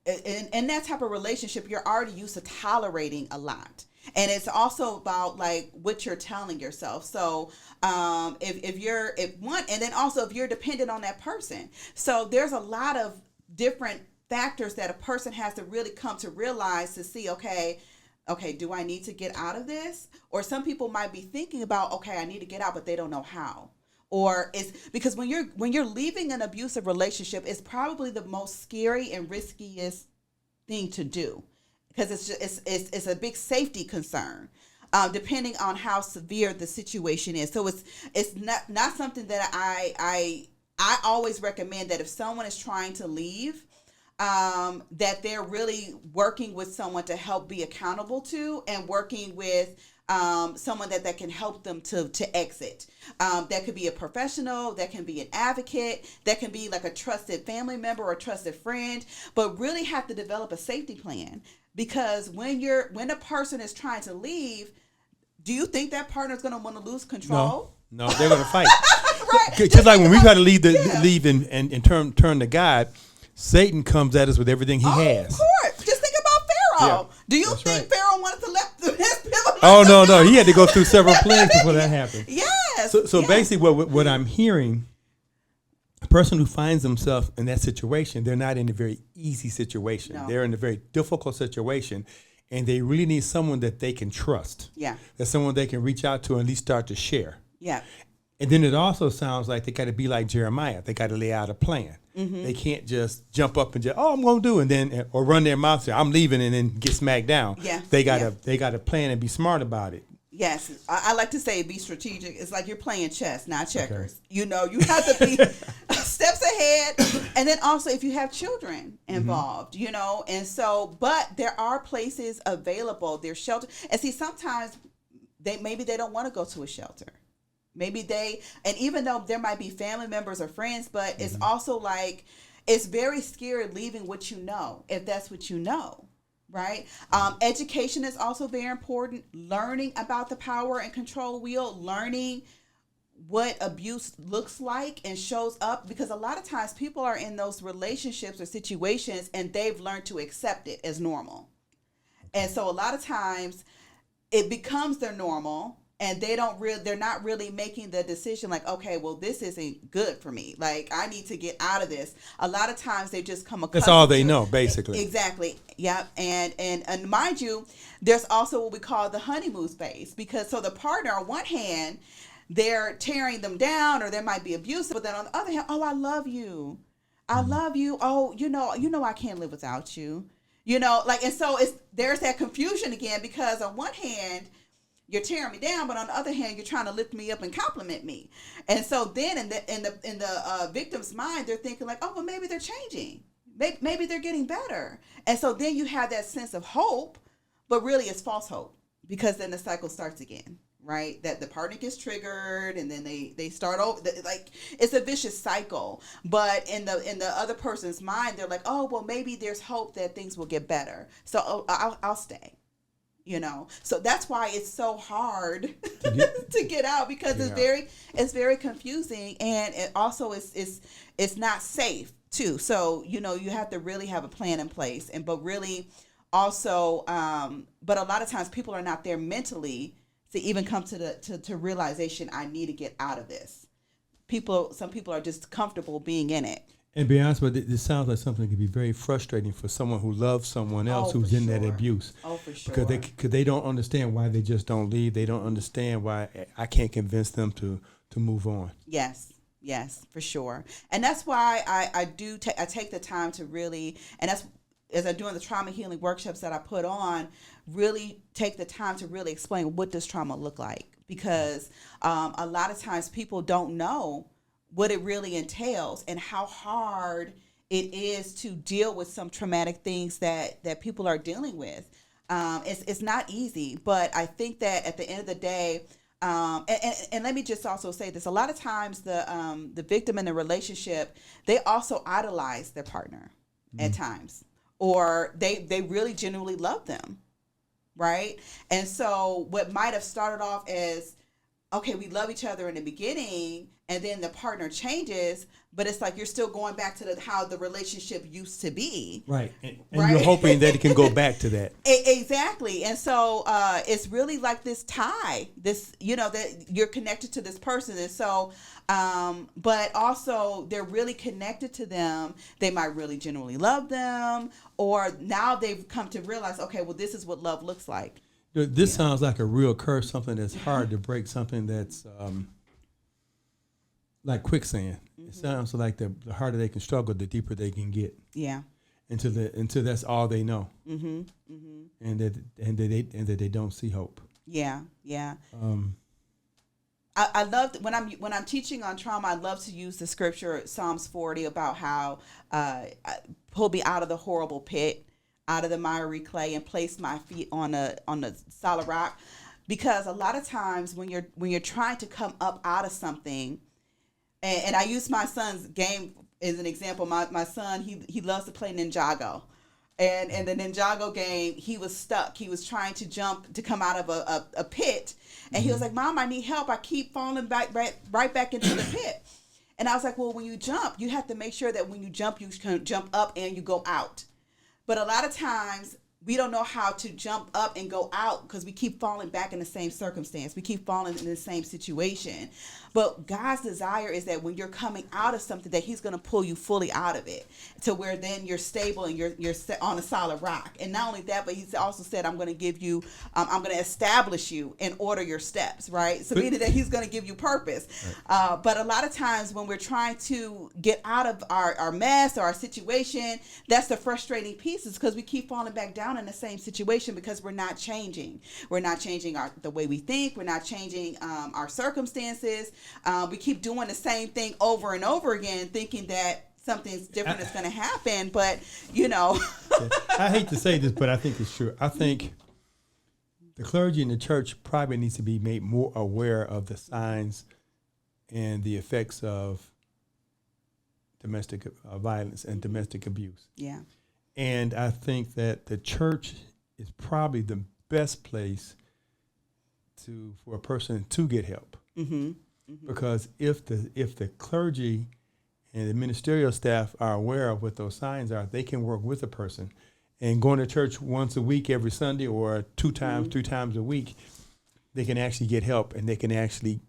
in that type of relationship, you're already used to tolerating a lot. And it's also about like what you're telling yourself. So if you're dependent on that person. So there's a lot of different factors that a person has to really come to realize to see, okay, do I need to get out of this? Or some people might be thinking about, okay, I need to get out, but they don't know how. Or it's because when you're leaving an abusive relationship, it's probably the most scary and riskiest thing to do, because it's a big safety concern, depending on how severe the situation is. So it's not something that I always recommend, that if someone is trying to leave, that they're really working with someone to help be accountable to, and working with someone that can help them to exit. That could be a professional, that can be an advocate, that can be like a trusted family member or a trusted friend, but really have to develop a safety plan. Because when a person is trying to leave, do you think that partner is going to want to lose control? No, they're going to fight. Right. Just like when we try to leave and turn to God, Satan comes at us with everything he has. Of course. Just think about Pharaoh. Yeah, do you think Pharaoh wanted to let his people? Oh, no. He had to go through several plagues before that happened. Yes. So basically what I'm hearing, a person who finds themselves in that situation, they're not in a very easy situation. No. They're in a very difficult situation, and they really need someone that they can trust. Yeah. That's someone they can reach out to and at least start to share. Yeah. And then it also sounds like they got to be like Jeremiah. They got to lay out a plan. Mm-hmm. They can't just jump up and just, I'm going to do it, or run their mouth, say, I'm leaving, and then get smacked down. Yeah. They got to plan and be smart about it. Yes. I like to say be strategic. It's like you're playing chess, not checkers. Okay. You have to be steps ahead. And then also if you have children involved, and so, but there are places available. There's shelter. And see, sometimes they don't want to go to a shelter. Maybe and even though there might be family members or friends, but it's also like, it's very scary leaving what you know, if that's what you know, right? Education is also very important. Learning about the power and control wheel, learning what abuse looks like and shows up, because a lot of times people are in those relationships or situations and they've learned to accept it as normal. And so a lot of times it becomes their normal, and they're not really making the decision like, okay, well, this isn't good for me. Like, I need to get out of this. A lot of times they just come accustomed. That's all they know, basically. Exactly. Yep. And mind you, there's also what we call the honeymoon phase, because so the partner, on one hand, they're tearing them down, or there might be abuse, but then on the other hand, oh, I love you. I love you. Oh, you know, I can't live without you. Like, and so there's that confusion again, because on one hand, you're tearing me down, but on the other hand, you're trying to lift me up and compliment me. And so then in the victim's mind, they're thinking like, oh, well, maybe they're changing. Maybe they're getting better. And so then you have that sense of hope, but really it's false hope, because then the cycle starts again, right? That the partner gets triggered, and then they start over. Like, it's a vicious cycle. But in the other person's mind, they're like, oh, well, maybe there's hope that things will get better. So I'll stay. So that's why it's so hard to get out, because it's very confusing, and it also it's not safe too. So you have to really have a plan in place, but really also, but a lot of times people are not there mentally to even come to realization, I need to get out of this. Some people are just comfortable being in it. And be honest with you, this sounds like something that could be very frustrating for someone who loves someone else who's in that abuse. Oh, for sure. Because they don't understand why they just don't leave. They don't understand why I can't convince them to move on. Yes, for sure. And that's why I take the time to really, and that's, as I'm doing the trauma healing workshops that I put on, really take the time to really explain, what does trauma look like? Because a lot of times people don't know what it really entails, and how hard it is to deal with some traumatic things that people are dealing with. It's not easy, but I think that at the end of the day, and let me just also say this: a lot of times the victim in the relationship, they also idolize their partner at times, or they really genuinely love them, right? And so what might have started off as, okay, we love each other in the beginning, and then the partner changes, but it's like you're still going back to how the relationship used to be. Right. And you're hoping that it can go back to that. Exactly. And so it's really like this tie, that you're connected to this person. And so, but also they're really connected to them. They might really genuinely love them, or now they've come to realize, okay, well, this is what love looks like. This sounds like a real curse, something that's hard to break, something that's like quicksand. It sounds like the harder they can struggle, the deeper they can get. Yeah. Until that's all they know. And that they don't see hope. Yeah. I love when I'm teaching on trauma. I love to use the scripture Psalms 40 about how pull me out of the horrible pit, out of the miry clay, and place my feet on the solid rock. Because a lot of times when you're trying to come up out of something, and I use my son's game as an example. My son, he loves to play Ninjago. And in the Ninjago game, he was stuck. He was trying to jump to come out of a pit. And he was like, Mom, I need help. I keep falling right back into the pit. And I was like, well, when you jump, you have to make sure that when you jump, you can jump up and you go out. But a lot of times we don't know how to jump up and go out because we keep falling back in the same circumstance. We keep falling in the same situation. But God's desire is that when you're coming out of something, that he's going to pull you fully out of it to where then you're stable and you're on a solid rock. And not only that, but he's also said, I'm going to give you, I'm going to establish you and order your steps, right? So meaning that he's going to give you purpose. Right. But a lot of times when we're trying to get out of our mess or our situation, that's the frustrating piece, is because we keep falling back down in the same situation because we're not changing. We're not changing the way we think. We're not changing our circumstances. We keep doing the same thing over and over again, thinking that something's different is going to happen. But, I hate to say this, but I think it's true. I think the clergy in the church probably needs to be made more aware of the signs and the effects of domestic violence and domestic abuse. Yeah. And I think that the church is probably the best place for a person to get help. Mm-hmm. Mm-hmm. Because if the clergy and the ministerial staff are aware of what those signs are, they can work with a person. And going to church once a week every Sunday or 2 times, 3 times a week, they can actually get help and they can actually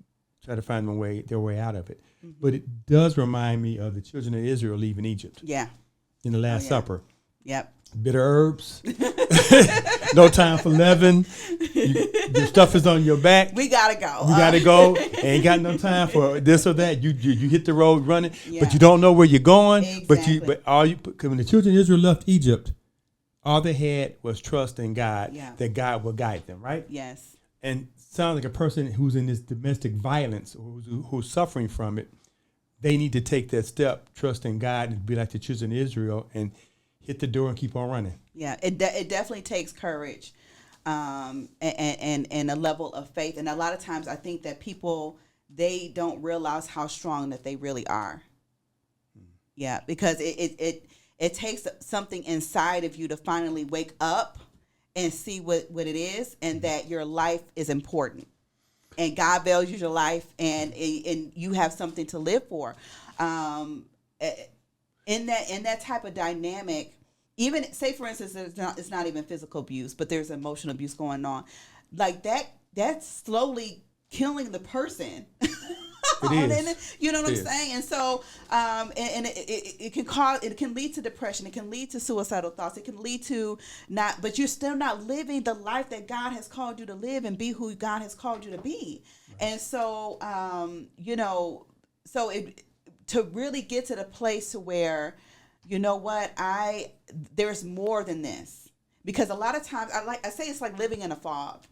try to find their way out of it. Mm-hmm. But it does remind me of the children of Israel leaving Egypt. Yeah. In the Last Supper. Yep. Bitter herbs, no time for leaven. Your stuff is on your back. We gotta go. You gotta go. Ain't got no time for this or that. You hit the road running, but you don't know where you're going. Exactly. But when the children of Israel left Egypt, all they had was trust in God, that God will guide them, right? Yes. And sounds like a person who's in this domestic violence or who's suffering from it, they need to take that step, trust in God, and be like the children of Israel and hit the door and keep on running. Yeah, it definitely takes courage, and a level of faith. And a lot of times, I think that people, they don't realize how strong that they really are. Yeah, because it takes something inside of you to finally wake up and see what it is, and that your life is important, and God values your life, and you have something to live for. In that type of dynamic, even say for instance, it's not even physical abuse, but there's emotional abuse going on, like that's slowly killing the person. It is. You know what I'm saying? And so, it can lead to depression. It can lead to suicidal thoughts. It can lead to but you're still not living the life that God has called you to live and be who God has called you to be. Right. And so, to really get to the place to where, you know what, there's more than this, because a lot of times I say it's like living in a fog.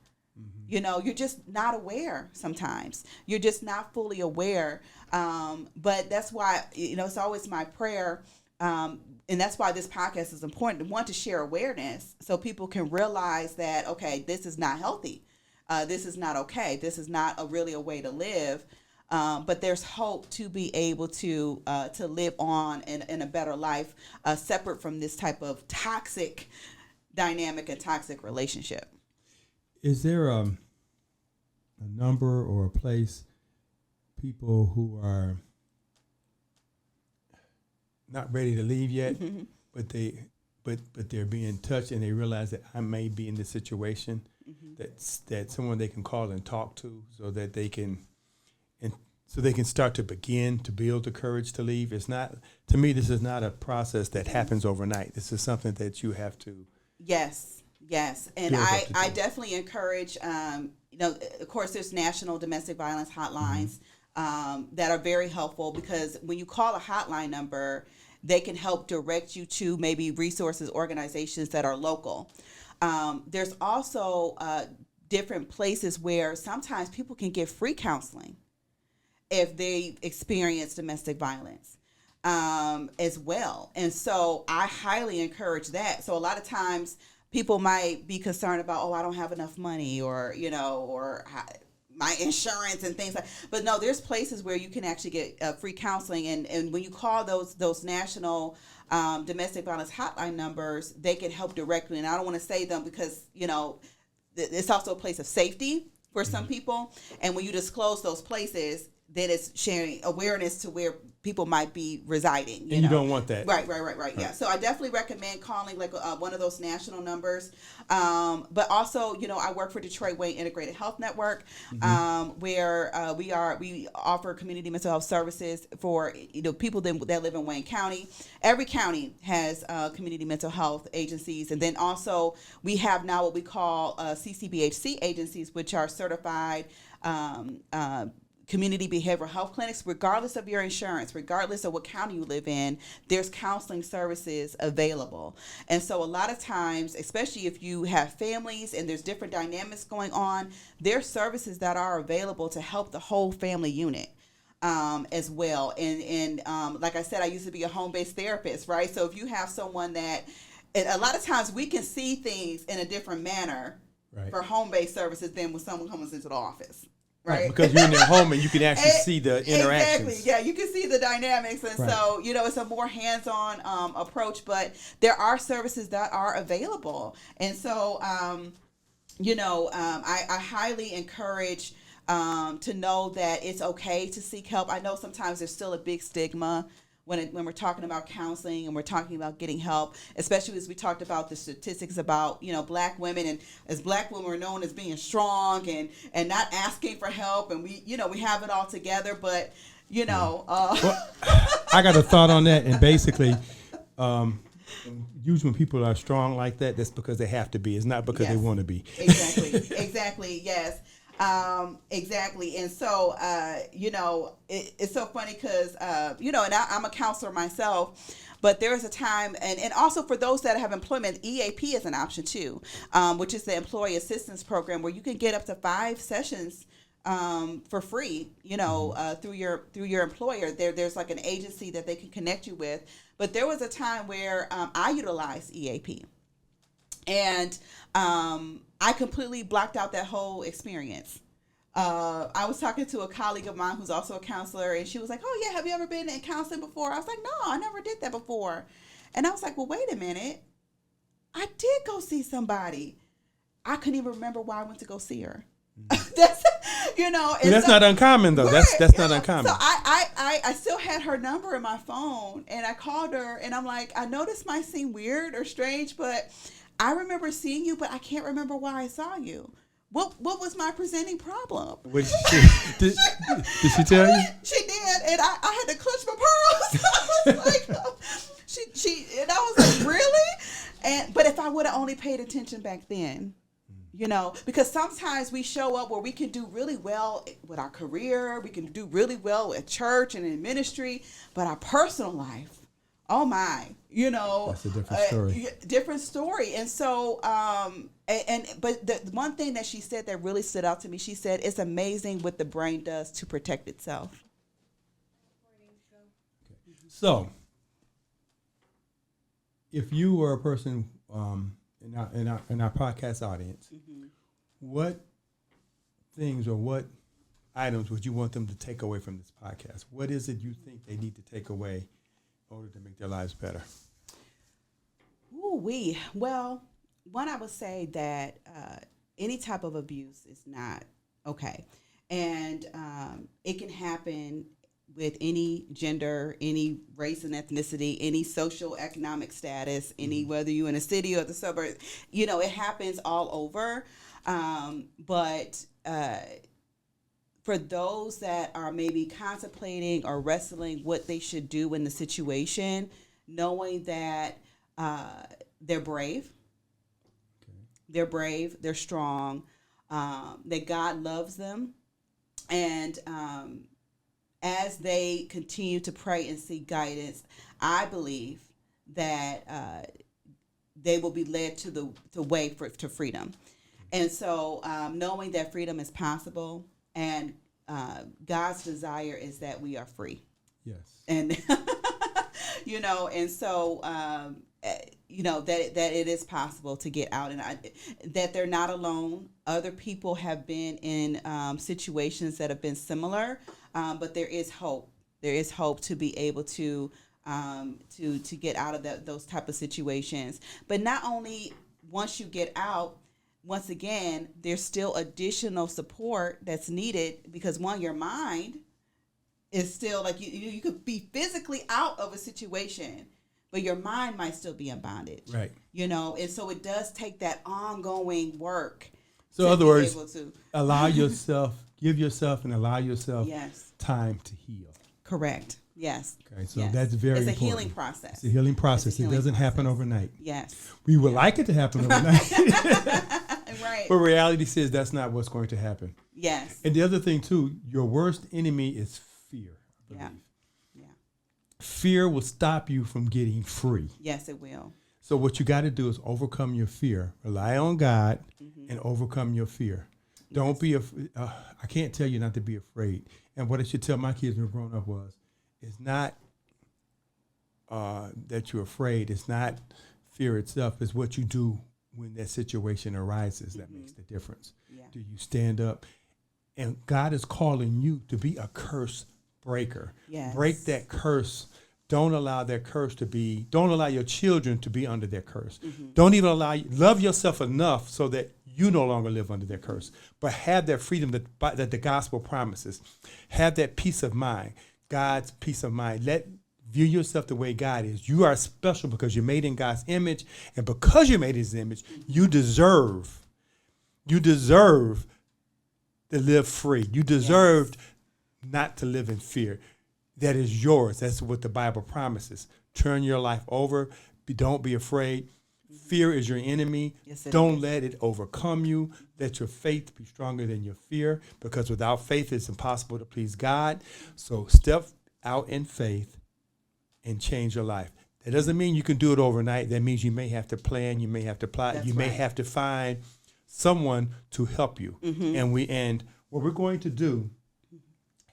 You know, you're just not aware sometimes. You're just not fully aware. But that's why, it's always my prayer. And that's why this podcast is important. To share awareness so people can realize that, okay, this is not healthy. This is not okay. This is not really a way to live. But there's hope to be able to live on in a better life, separate from this type of toxic dynamic and toxic relationship. Is there a number or a place people who are not ready to leave yet, mm-hmm. but they're being touched and they realize that I may be in this situation, mm-hmm. that someone they can call and talk to, so that they can start to begin to build the courage to leave? It's not, to me, this is not a process that happens overnight. This is something that you have to. Yes. And I definitely encourage, of course, there's national domestic violence hotlines, mm-hmm. That are very helpful, because when you call a hotline number, they can help direct you to maybe resources, organizations that are local. There's also different places where sometimes people can get free counseling if they experience domestic violence as well. And so I highly encourage that. So a lot of times people might be concerned about, I don't have enough money, or my insurance and things like that. But no, there's places where you can actually get free counseling. And when you call those national domestic violence hotline numbers, they can help directly. And I don't want to say them because, it's also a place of safety for some people. And when you disclose those places, then it's sharing awareness to where people might be residing. And you don't want that. Right. Yeah. So I definitely recommend calling one of those national numbers. But also, I work for Detroit Wayne Integrated Health Network, mm-hmm. Where we offer community mental health services for people that live in Wayne County. Every county has community mental health agencies, and then also we have now what we call CCBHC agencies, which are certified community behavioral health clinics. Regardless of your insurance, regardless of what county you live in, there's counseling services available. And so a lot of times, especially if you have families and there's different dynamics going on, there's services that are available to help the whole family unit as well. And like I said, I used to be a home-based therapist, right? So if you have someone that, and a lot of times we can see things in a different manner, right, for home-based services than when someone comes into the office. right? Because you're in their home and you can actually see the interactions. Exactly. Yeah, you can see the dynamics, and so it's a more hands-on approach. But there are services that are available, and so I highly encourage to know that it's okay to seek help. I know sometimes there's still a big stigma when we're talking about counseling and we're talking about getting help, especially as we talked about the statistics about, Black women, and as Black women we're known as being strong and not asking for help, and we have it all together, but well, I got a thought on that, and basically usually when people are strong like that, that's because they have to be. It's not because they want to be. Exactly. Yes. Exactly. And so, it's so funny because, and I'm a counselor myself, but there is a time, and also for those that have employment, EAP is an option too, which is the Employee Assistance Program, where you can get up to 5 sessions for free, through your employer. There's like an agency that they can connect you with. But there was a time where I utilized EAP, and I completely blocked out that whole experience. I was talking to a colleague of mine who's also a counselor, and she was like, "Oh yeah, have you ever been in counseling before?" I was like, "No, I never did that before." And I was like, "Well, wait a minute. I did go see somebody. I couldn't even remember why I went to go see her." That's that's not uncommon though. Right, that's not uncommon. So I still had her number in my phone, and I called her, and I'm like, "I know this might seem weird or strange, but I remember seeing you, but I can't remember why I saw you. What was my presenting problem?" Did she tell you? She did, and I had to clutch my pearls. I was like, and I was like, really? But if I would have only paid attention back then, because sometimes we show up where we can do really well with our career, we can do really well at church and in ministry, but our personal life, oh my, that's a different story. Different story. And so, but the one thing that she said that really stood out to me, she said, "It's amazing what the brain does to protect itself." So, if you were a person in our podcast audience, what things or what items would you want them to take away from this podcast? What is it you think they need to take away in order to make their lives better? Well, one, I would say that any type of abuse is not okay, and it can happen with any gender, any race and ethnicity, any social economic status, any whether you're in a city or the suburbs. It happens all over. But for those that are maybe contemplating or wrestling what they should do in the situation, knowing that they're brave, they're strong, that God loves them, and as they continue to pray and seek guidance, I believe that they will be led to the way to freedom. And so knowing that freedom is possible, and God's desire is that we are free. Yes. And, and so, that it is possible to get out, and that they're not alone. Other people have been in situations that have been similar, but there is hope. There is hope to be able to get out of those type of situations. But not only once you get out, once again, there's still additional support that's needed, because one, your mind is still like you could be physically out of a situation, but your mind might still be in bondage. Right. And so it does take that ongoing work. So in other words, allow yourself, give yourself and allow yourself time to heal. Correct. Yes. Okay, so that's very important. It's a healing process. It's a healing process. It doesn't happen overnight. Yes. We would like it to happen overnight. Right. But reality says that's not what's going to happen. Yes. And the other thing too, your worst enemy is fear. I believe. Yeah. Fear will stop you from getting free. Yes, it will. So what you got to do is overcome your fear. Rely on God and overcome your fear. Don't be I can't tell you not to be afraid. And what I should tell my kids when growing up was, it's not that you're afraid. It's not fear itself. It's what you do when that situation arises that makes the difference. Yeah. Do you stand up And God is calling you to be a curse breaker. Yes. Break that curse. Don't allow that curse don't allow your children to be under that curse. Don't even love yourself enough so that you no longer live under that curse. But have that freedom that the gospel promises. Have that peace of mind, God's peace of mind. View yourself the way God is. You are special because you're made in God's image. And because you're made in his image, you deserve to live free. You deserved not to live in fear. That is yours. That's what the Bible promises. Turn your life over. Don't be afraid. Fear is your enemy. Yes, Don't let it overcome you. Let your faith be stronger than your fear, because without faith, it's impossible to please God. So step out in faith and change your life. That doesn't mean you can do it overnight. That means you may have to plan. You may have to plot. That's you may right. have to find someone to help you. And what we're going to do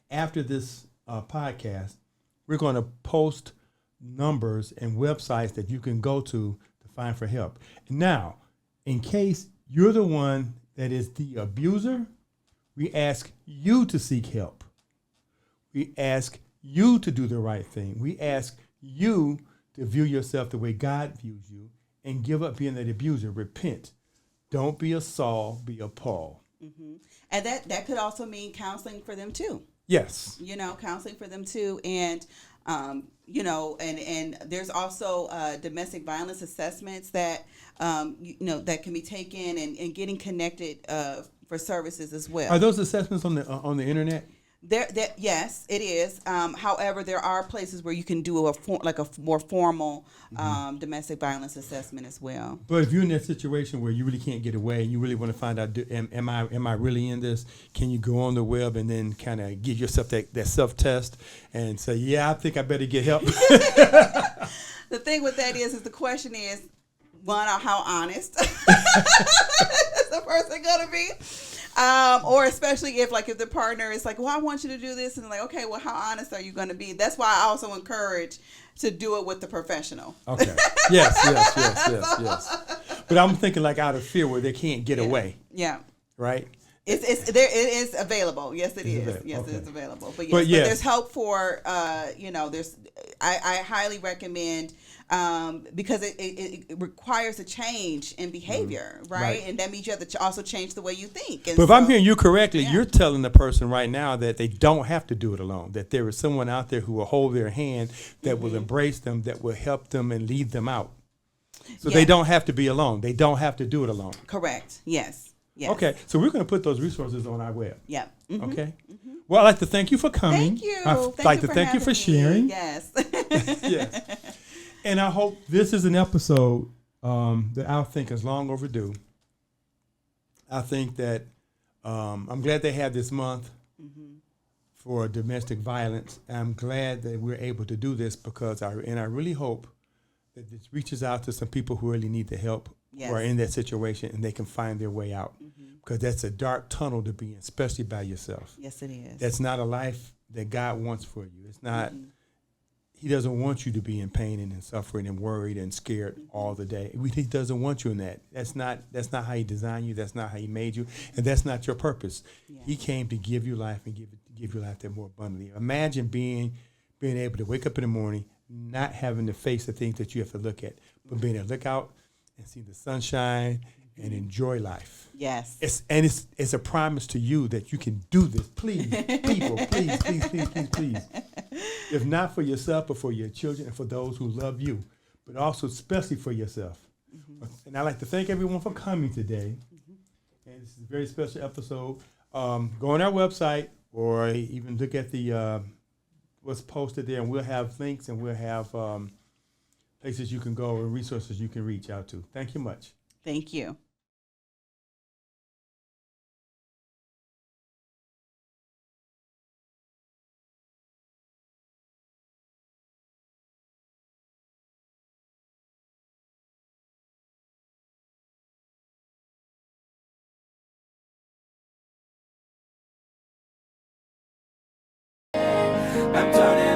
after this podcast, we're going to post numbers and websites that you can go to find for help. Now, in case you're the one that is the abuser, we ask you to seek help. We ask you to do the right thing. We ask you to view yourself the way God views you and give up being that abuser. Repent. Don't be a Saul, be a Paul. And that could also mean counseling for them too. Yes. Counseling for them too. And, and there's also domestic violence assessments that, that can be taken and getting connected for services as well. Are those assessments on the internet? Yes, it is. However, there are places where you can do a more formal domestic violence assessment as well. But if you're in that situation where you really can't get away and you really want to find out, am I really in this? Can you go on the web and then kind of give yourself that self-test and say, yeah, I think I better get help? The thing with that is the question is, one, how honest is the person going to be? Or especially if the partner is like, well, I want you to do this. And like, okay, well, how honest are you going to be? That's why I also encourage to do it with the professional. Okay. Yes. But I'm thinking out of fear where they can't get away. Yeah. Right? It is available. Yes, it is. Yes, okay. It is available. But But there's help for, I highly recommend, because it requires a change in behavior, right? And that means you have to also change the way you think. And but if I'm hearing you correctly, yeah. you're telling the person right now that they don't have to do it alone, that there is someone out there who will hold their hand, that will embrace them, that will help them and lead them out. So they don't have to be alone. They don't have to do it alone. Correct. Yes. Yes. Okay, so we're going to put those resources on our web. Yeah. Okay. Well, I'd like to thank you for coming. Thank you. I'd like to thank you for sharing. Yes. Yes. And I hope this is an episode that I think is long overdue. I think that I'm glad they had this month for domestic violence. I'm glad that we're able to do this because I really hope that this reaches out to some people who really need the help. Yes. Who are in that situation and they can find their way out. Because that's a dark tunnel to be in, especially by yourself. Yes, it is. That's not a life that God wants for you. It's not, he doesn't want you to be in pain and in suffering and worried and scared all the day. He doesn't want you in that. That's not how he designed you. That's not how he made you. And that's not your purpose. Yeah. He came to give you life and give you life that more abundantly. Imagine being able to wake up in the morning, not having to face the things that you have to look at, but being able to look out and see the sunshine and enjoy life. Yes. It's a promise to you that you can do this. Please, people, please. If not for yourself, but for your children and for those who love you, but also especially for yourself. And I'd like to thank everyone for coming today. And this is a very special episode. Go on our website or even look at the what's posted there, and we'll have links and we'll have places you can go and resources you can reach out to. Thank you much. Thank you. I'm turning